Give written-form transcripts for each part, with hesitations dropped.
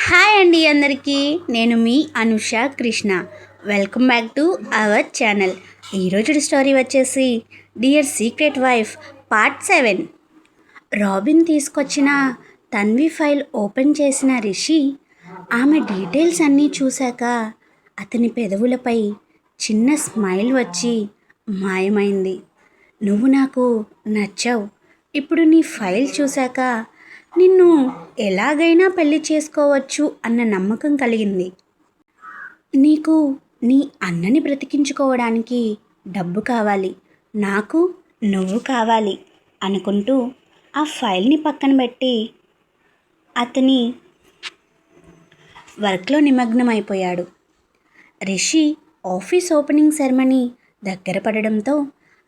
Hi అండి అందరికీ. నేను మీ Anusha Krishna. Welcome back to our channel. ఈరోజు స్టోరీ వచ్చేసి dear secret wife part 7. Robin తీసుకొచ్చిన తన్వి ఫైల్ ఓపెన్ చేసిన రిషి ఆమె డీటెయిల్స్ అన్నీ చూశాక అతని పెదవులపై చిన్న స్మైల్ వచ్చి మాయమైంది. నువ్వు నాకు నచ్చావు. ఇప్పుడు నీ ఫైల్ చూశాక నిన్ను ఎలాగైనా పెళ్లి చేసుకోవచ్చు అన్న నమ్మకం కలిగింది. నీకు నీ అన్నని బ్రతికించుకోవడానికి డబ్బు కావాలి, నాకు నువ్వు కావాలి అనుకుంటూ ఆ ఫైల్ని పక్కన పెట్టి అతని వర్క్లో నిమగ్నమైపోయాడు. రిషి ఆఫీస్ ఓపెనింగ్ సెరమనీ దగ్గర పడడంతో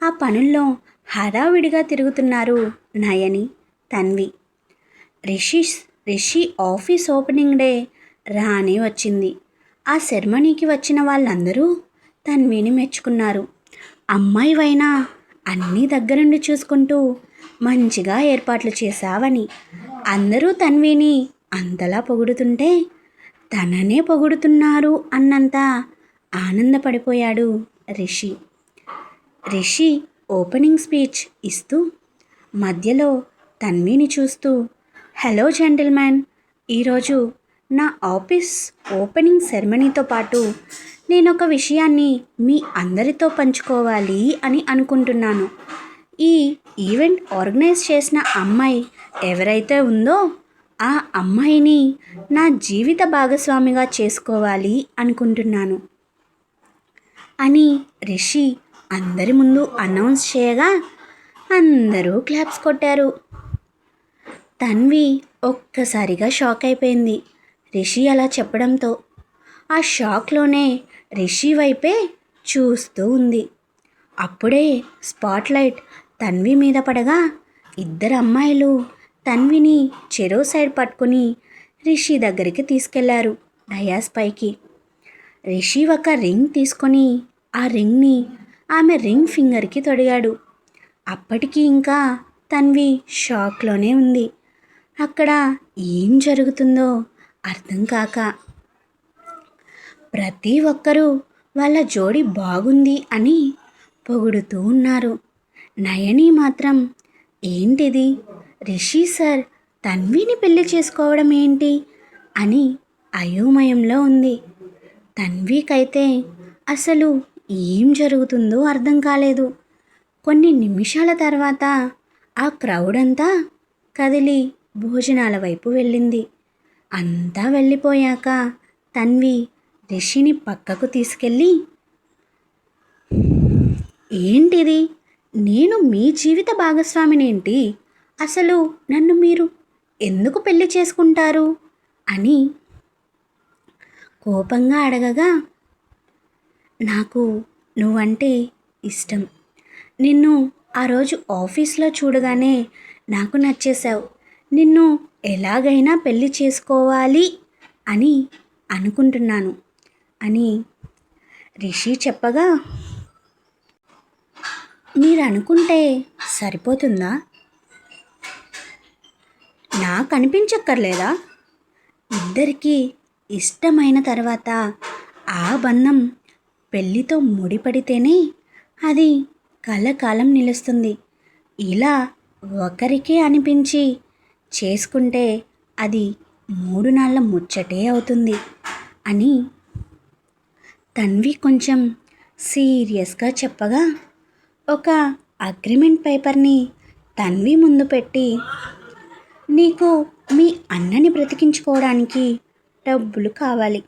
ఆ పనుల్లో హడావిడిగా తిరుగుతున్నారు Nayani, Tanvi. Rishi office opening day రానే వచ్చింది. ఆ సెరమనీకి వచ్చిన వాళ్ళందరూ తన్విని మెచ్చుకున్నారు. అమ్మాయివైనా అన్నీ దగ్గరుండి చూసుకుంటూ మంచిగా ఏర్పాట్లు చేశావని అందరూ తన్విని అంతలా పొగుడుతుంటే తననే పొగుడుతున్నారు అన్నంత ఆనందపడిపోయాడు రిషి. రిషి ఓపెనింగ్ స్పీచ్ ఇస్తూ మధ్యలో తన్విని చూస్తూ, హలో జెంటిల్మెన్, ఈరోజు నా ఆఫీస్ ఓపెనింగ్ సెరమనీతో పాటు నేను ఒక విషయాన్ని మీ అందరితో పంచుకోవాలి అని అనుకుంటున్నాను. ఈ ఈవెంట్ ఆర్గనైజ్ చేసిన అమ్మాయి ఎవరైతే ఉందో ఆ అమ్మాయిని నా జీవిత భాగస్వామిగా చేసుకోవాలి అనుకుంటున్నాను అని రిషి అందరి ముందు అనౌన్స్ చేయగా అందరూ క్లాప్స్ కొట్టారు. తన్వి ఒక్కసారిగా షాక్ అయిపోయింది రిషి అలా చెప్పడంతో. ఆ షాక్లోనే రిషి వైపే చూస్తూ ఉంది. అప్పుడే స్పాట్లైట్ తన్వి మీద పడగా ఇద్దరు అమ్మాయిలు తన్విని చెరో సైడ్ పట్టుకుని రిషి దగ్గరికి తీసుకెళ్లారు డయాస్ పైకి. రిషి ఒక రింగ్ తీసుకొని ఆ రింగ్ని ఆమె రింగ్ ఫింగర్కి తొడిగాడు. అప్పటికి ఇంకా తన్వి షాక్లోనే ఉంది. అక్కడ ఏం జరుగుతుందో అర్థం కాక ప్రతి ఒక్కరూ వాళ్ళ జోడి బాగుంది అని పొగుడుతూ ఉన్నారు. నయని మాత్రం ఏంటిది, రిషి సార్ తన్విని పెళ్లి చేసుకోవడం ఏంటి అని అయోమయంలో ఉంది. తన్వికైతే అసలు ఏం జరుగుతుందో అర్థం కాలేదు. కొన్ని నిమిషాల తర్వాత ఆ క్రౌడ్ అంతా కదిలి భోజనాల వైపు వెళ్ళింది. అంతా వెళ్ళిపోయాక తన్వి రిషిని పక్కకు తీసుకెళ్ళి, ఏంటిది, నేను మీ జీవిత భాగస్వామినేంటి, అసలు నన్ను మీరు ఎందుకు పెళ్లి చేసుకుంటారు అని కోపంగా అడగగా, నాకు నువ్వంటే ఇష్టం. నిన్ను ఆ రోజు ఆఫీస్లో చూడగానే నాకు నచ్చేశావు. నిన్ను ఎలాగైనా పెళ్లి చేసుకోవాలి అని అనుకుంటున్నాను అని రిషి చెప్పగా, మీరు అనుకుంటే సరిపోతుందా, నాకు అనిపించక్కర్లేదా? ఇద్దరికీ ఇష్టమైన తర్వాత ఆ బంధం పెళ్ళితో ముడిపడితేనే అది కలకాలం నిలుస్తుంది. ఇలా ఒకరికే అనిపించి చేసుకుంటే అది 3 నాళ్ళ ముచ్చటే అవుతుంది అని తన్వి కొంచెం సీరియస్గా చెప్పగా ఒక అగ్రిమెంట్ పేపర్ని తన్వి ముందు పెట్టి, నీకు మీ అన్నని బ్రతికించుకోవడానికి డబ్బులు కావాలి,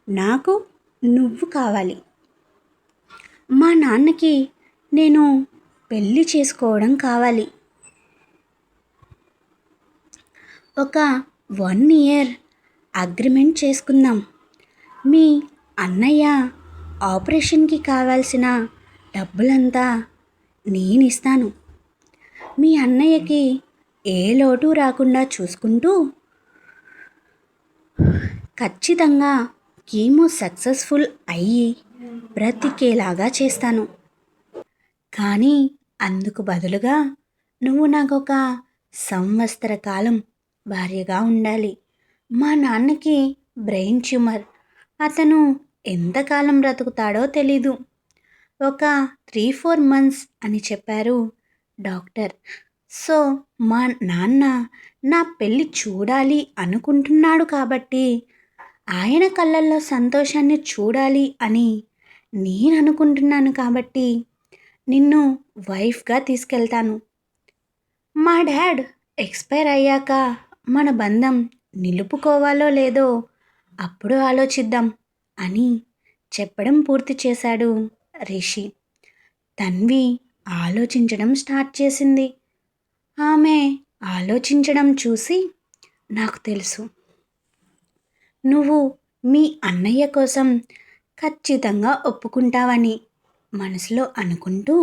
నాకు నువ్వు కావాలి, మా నాన్నకి నేను పెళ్ళి చేసుకోవడం కావాలి, ఒక 1 ఇయర్ అగ్రిమెంట్ చేసుకుందాం, మీ అన్నయ్య ఆపరేషన్కి కావాల్సిన డబ్బులంతా నేను ఇస్తాను, మీ అన్నయ్యకి ఏ లోటు రాకుండా చూసుకుంటూ ఖచ్చితంగా కీమో సక్సెస్ఫుల్ అయ్యి బ్రతికేలాగా చేస్తాను. కానీ అందుకు బదులుగా నువ్వు నాకు ఒక సంవత్సర కాలం భార్యగా ఉండాలి. మా నాన్నకి బ్రెయిన్ ట్యూమర్. అతను ఎంతకాలం బ్రతుకుతాడో తెలీదు. ఒక 3-4 మంత్స్ అని చెప్పారు డాక్టర్. సో మా నాన్న నా పెళ్ళి చూడాలి అనుకుంటున్నాడు కాబట్టి ఆయన కళ్ళల్లో సంతోషాన్ని చూడాలి అని నేను అనుకుంటున్నాను కాబట్టి నిన్ను వైఫ్గా తీసుకెళ్తాను. మా డాడ్ ఎక్స్పైర్ అయ్యాక మన బంధం నిలుపుకోవాలో లేదో అప్పుడు ఆలోచిద్దాం అని చెప్పడం పూర్తి చేశాడు రిషి. తన్వి ఆలోచించడం స్టార్ట్ చేసింది. ఆమె ఆలోచించడం చూసి నాకు తెలుసు, నువ్వు మీ అన్నయ్య కోసం ఖచ్చితంగా ఒప్పుకుంటావని మనసులో అనుకుంటూ,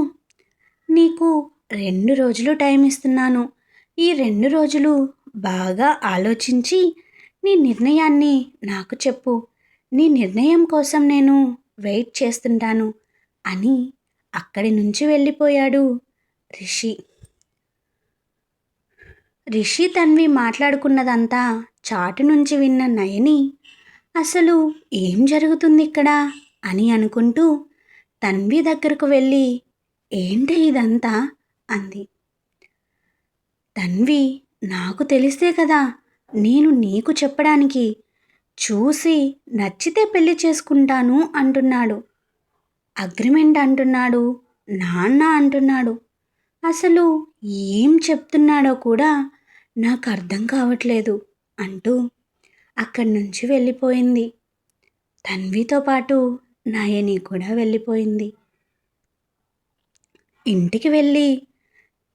నీకు 2 రోజులు టైం ఇస్తున్నాను. ఈ 2 రోజులు బాగా ఆలోచించి నీ నిర్ణయాన్ని నాకు చెప్పు. నీ నిర్ణయం కోసం నేను వెయిట్ చేస్తుంటాను అని అక్కడి నుంచి వెళ్ళిపోయాడు రిషి. రిషి తన్వి మాట్లాడుకున్నదంతా చాటు నుంచి విన్న నయని అసలు ఏం జరుగుతుంది ఇక్కడ అని అనుకుంటూ తన్వి దగ్గరకు వెళ్ళి, ఏంటి ఇదంతా అంది. తన్వి, నాకు తెలిస్తే కదా నేను నీకు చెప్పడానికి. చూసి నచ్చితే పెళ్లి చేసుకుంటాను అంటున్నాడు, అగ్రిమెంట్ అంటున్నాడు, నాన్న అంటున్నాడు. అసలు ఏం చెప్తున్నాడో కూడా నాకు అర్థం కావట్లేదు అంటూ అక్కడి నుంచి వెళ్ళిపోయింది. తన్వితో పాటు నయని కూడా వెళ్ళిపోయింది. ఇంటికి వెళ్ళి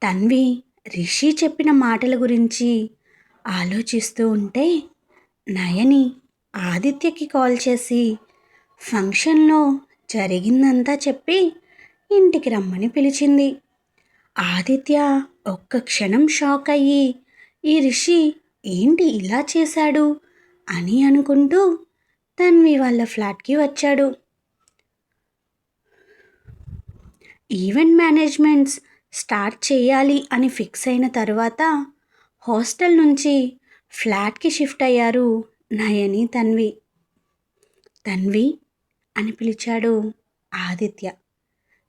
తన్వి రిషి చెప్పిన మాటల గురించి ఆలోచిస్తూ ఉంటే నయని ఆదిత్యకి కాల్ చేసి ఫంక్షన్లో జరిగిందంతా చెప్పి ఇంటికి రమ్మని పిలిచింది. ఆదిత్య ఒక్క క్షణం షాక్ అయ్యి, ఈ రిషి ఏంటి ఇలా చేశాడు అని అనుకుంటూ తన్వి వాళ్ళ ఫ్లాట్కి వచ్చాడు. ఈవెంట్ మేనేజ్మెంట్స్ స్టార్ట్ చేయాలి అని ఫిక్స్ అయిన తర్వాత హాస్టల్ నుంచి ఫ్లాట్కి షిఫ్ట్ అయ్యారు నయని తన్వి. తన్వి అని పిలిచాడు ఆదిత్య.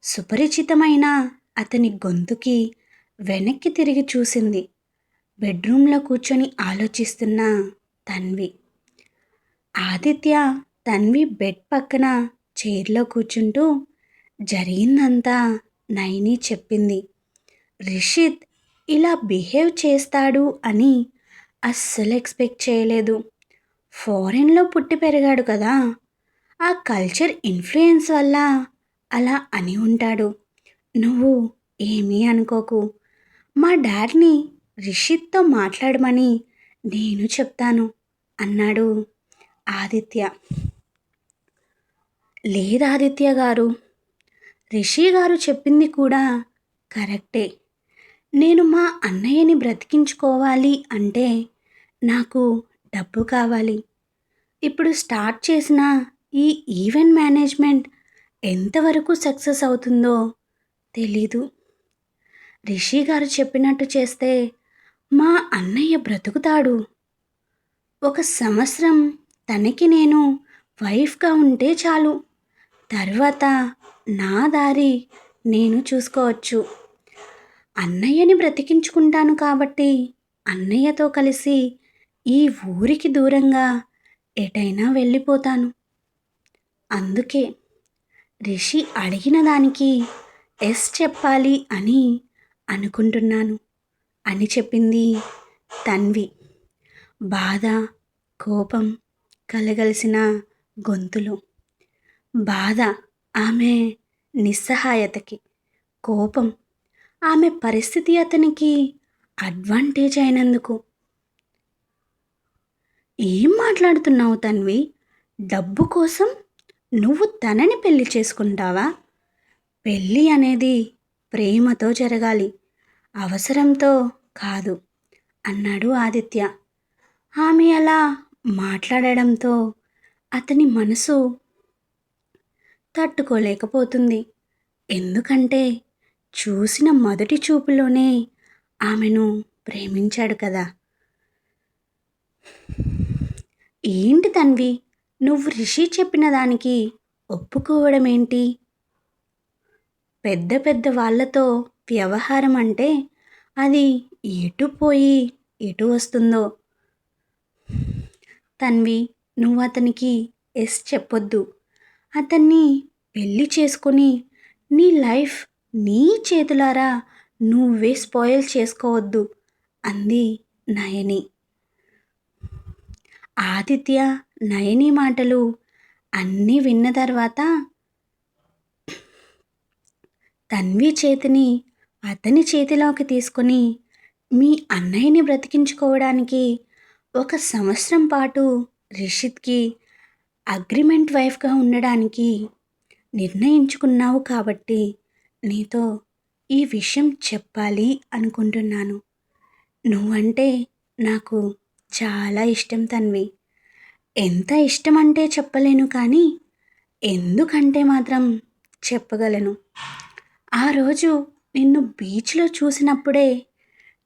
సుపరిచితమైన అతని గొంతుకి వెనక్కి తిరిగి చూసింది. బెడ్రూమ్లో కూర్చొని ఆలోచిస్తున్న తన్వి. ఆదిత్య తన్వి బెడ్ పక్కన చైర్లో కూర్చుంటూ జరిగిందంతా నయని చెప్పింది. రిషిత్ ఇలా బిహేవ్ చేస్తాడు అని అస్సలు ఎక్స్పెక్ట్ చేయలేదు. ఫారెన్లో పుట్టి పెరిగాడు కదా, ఆ కల్చర్ ఇన్ఫ్లుయెన్స్ వల్ల అలా అని ఉంటాడు. నువ్వు ఏమీ అనుకోకు. మా డాడ్ని రిషిత్తో మాట్లాడమని నేను చెప్తాను అన్నాడు ఆదిత్య. లేదు ఆదిత్య గారు, రిషి గారు చెప్పింది కూడా కరెక్టే. నేను మా అన్నయ్యని బ్రతికించుకోవాలి అంటే నాకు డబ్బు కావాలి. ఇప్పుడు స్టార్ట్ చేసిన ఈ ఈవెంట్ మేనేజ్మెంట్ ఎంతవరకు సక్సెస్ అవుతుందో తెలీదు. రిషి గారు చెప్పినట్టు చేస్తే మా అన్నయ్య బ్రతుకుతాడు. 1 సంవత్సరం తనకి నేను వైఫ్గా ఉంటే చాలు. తర్వాత నా దారి నేను చూసుకోవచ్చు. అన్నయ్యని బ్రతికించుకుంటాను కాబట్టి అన్నయ్యతో కలిసి ఈ ఊరికి దూరంగా ఎటైనా వెళ్ళిపోతాను. అందుకే రిషి అడిగిన దానికి ఎస్ చెప్పాలి అని అనుకుంటున్నాను అని చెప్పింది తన్వి. బాధ, కోపం కలగలిసిన గొంతులో. బాధ ఆమె నిస్సహాయతకి, కోపం ఆమె పరిస్థితి అతనికి అడ్వాంటేజ్ అయినందుకు. ఏం మాట్లాడుతున్నావు తన్వి? డబ్బు కోసం నువ్వు తనని పెళ్లి చేసుకుంటావా? పెళ్ళి అనేది ప్రేమతో జరగాలి, అవసరంతో కాదు అన్నాడు ఆదిత్య. ఆమె అలా మాట్లాడడంతో అతని మనసు తట్టుకోలేకపోతుంది. ఎందుకంటే చూసిన మొదటి చూపులోనే ఆమెను ప్రేమించాడు కదా. ఏంటి తన్వి, నువ్వు రిషి చెప్పిన దానికి ఒప్పుకోవడం ఏంటి? పెద్ద పెద్ద వాళ్ళతో వ్యవహారం అంటే అది ఎటు పోయి ఎటు వస్తుందో. తన్వి, నువ్వు అతనికి ఎస్ చెప్పొద్దు. అతన్ని పెళ్లి చేసుకొని నీ లైఫ్ నీ చేతులారా నువ్వే స్పాయిల్ చేసుకోవద్దు అంది నయని. ఆదిత్య నయని మాటలు అన్నీ విన్న తర్వాత తన్వి చేతిని అతని చేతిలోకి తీసుకొని మీ అన్నయ్యని బ్రతికించుకోవడానికి 1 సంవత్సరం పాటు రిషిత్కి అగ్రిమెంట్ వైఫ్గా ఉండడానికి నిర్ణయించుకున్నావు కాబట్టి నీతో ఈ విషయం చెప్పాలి అనుకుంటున్నాను. నువ్వంటే నాకు చాలా ఇష్టం తన్వి. ఎంత ఇష్టం అంటే చెప్పలేను, కానీ ఎందుకంటే మాత్రం చెప్పగలను. ఆ రోజు నిన్ను బీచ్లో చూసినప్పుడే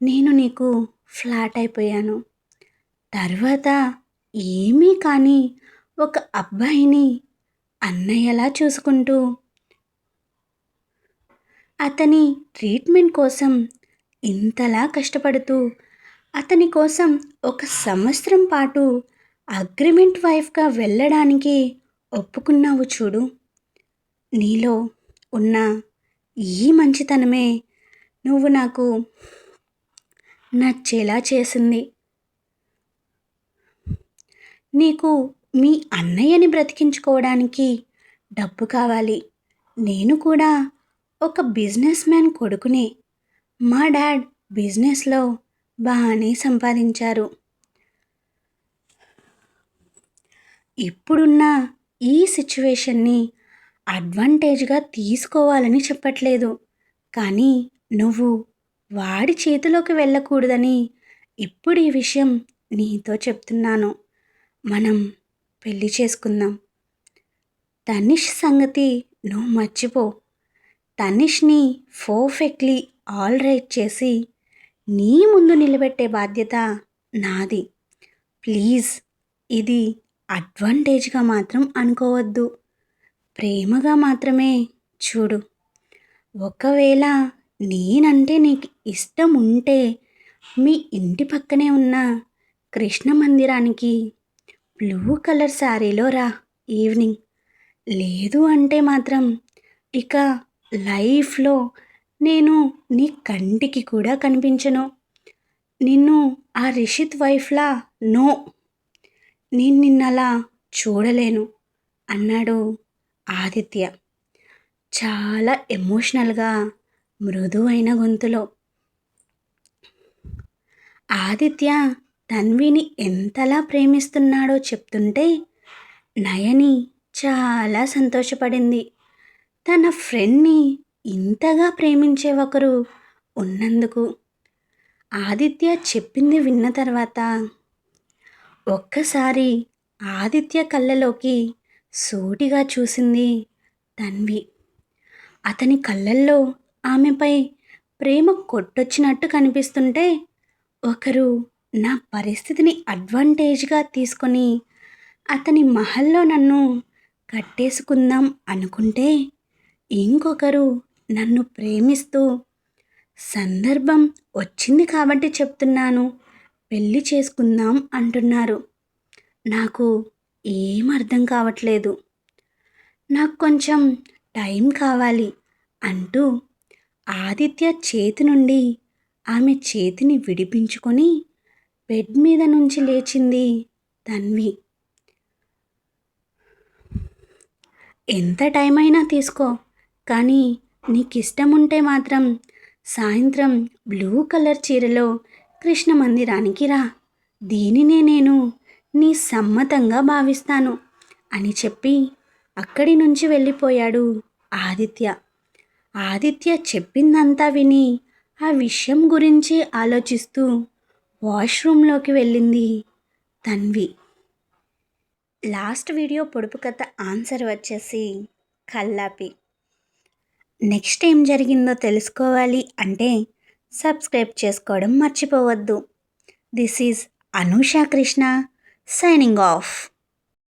నేను నీకు ఫ్లాట్ అయిపోయాను. తర్వాత ఏమీ కానీ ఒక అబ్బాయిని అన్నయ్యలా చూసుకుంటూ అతని ట్రీట్మెంట్ కోసం ఇంతలా కష్టపడుతూ అతని కోసం 1 సంవత్సరం పాటు అగ్రిమెంట్ వైఫ్గా వెళ్ళడానికి ఒప్పుకున్నావు చూడు. నీలో ఉన్న ఈ మంచితనమే నువ్వు నాకు నచ్చేలా చేసింది. నీకు మీ అన్నయ్యని బ్రతికించుకోవడానికి డబ్బు కావాలి. నేను కూడా ఒక బిజినెస్ మ్యాన్ కొడుకునే. మా డాడ్ బిజినెస్లో బాగానే సంపాదించారు. ఇప్పుడున్న ఈ సిచ్యువేషన్ని అడ్వాంటేజ్గా తీసుకోవాలని చెప్పట్లేదు, కానీ నువ్వు వాడి చేతిలోకి వెళ్ళకూడదని ఇప్పుడు ఈ విషయం నీతో చెప్తున్నాను. మనం పెళ్లి చేసుకుందాం. తనిష్ సంగతి నువ్వు మర్చిపో. తనిష్ని పర్ఫెక్ట్లీ ఆల్ రైట్ చేసి నీ ముందు నిలబెట్టే బాధ్యత నాది. ప్లీజ్, ఇది అడ్వాంటేజ్గా మాత్రం అనుకోవద్దు. ప్రేమగా మాత్రమే చూడు. ఒకవేళ నేనంటే నీకు ఇష్టం ఉంటే మీ ఇంటి పక్కనే ఉన్న కృష్ణ మందిరానికి బ్లూ కలర్ శారీలో రా ఈవినింగ్. లేదు అంటే మాత్రం ఇక లైఫ్లో నేను నీ కంటికి కూడా కనిపించను. నిన్ను ఆ రిషిత్ వైఫ్లా నో, నేను నిన్నలా చూడలేను అన్నాడు ఆదిత్య చాలా ఎమోషనల్గా, మృదువైన గొంతులో. ఆదిత్య తన్విని ఎంతలా ప్రేమిస్తున్నాడో చెప్తుంటే నయని చాలా సంతోషపడింది. తన ఫ్రెండ్ని ఇంతగా ప్రేమించే ఒకరు ఉన్నందుకు. ఆదిత్య చెప్పింది విన్న తర్వాత ఒక్కసారి ఆదిత్య కళ్ళలోకి సూటిగా చూసింది తన్వి. అతని కళ్ళల్లో ఆమెపై ప్రేమ కొట్టొచ్చినట్టు కనిపిస్తుంటే ఒకరు నా పరిస్థితిని అడ్వాంటేజ్గా తీసుకొని అతని మహల్లో నన్ను కట్టేసుకుందాం అనుకుంటే, ఇంకొకరు నన్ను ప్రేమిస్తూ సందర్భం వచ్చింది కాబట్టి చెప్తున్నాను, పెళ్లి చేసుకుందాం అంటున్నారు. నాకు ఏం అర్థం కావట్లేదు. నాకు కొంచెం టైం కావాలి అంటూ ఆదిత్య చేతి నుండి ఆమె చేతిని విడిపించుకొని బెడ్ మీద నుంచి లేచింది తన్వి. ఎంత టైం అయినా తీసుకో, కానీ నీకు ఇష్టం ఉంటే మాత్రం సాయంత్రం బ్లూ కలర్ చీరలో కృష్ణ మందిరానికి రా. దీనినే నేను నీ సమ్మతంగా భావిస్తాను అని చెప్పి అక్కడి నుంచి వెళ్ళిపోయాడు ఆదిత్య. ఆదిత్య చెప్పిందంతా విని ఆ విషయం గురించి ఆలోచిస్తూ వాష్రూమ్లోకి వెళ్ళింది తన్వి. లాస్ట్ వీడియో పొడుపు కథ ఆన్సర్ వచ్చేసి కల్లాపి. నెక్స్ట్ ఏం జరిగిందో తెలుసుకోవాలి అంటే సబ్స్క్రైబ్ చేసుకోవడం మర్చిపోవద్దు. This is Anusha Krishna signing off.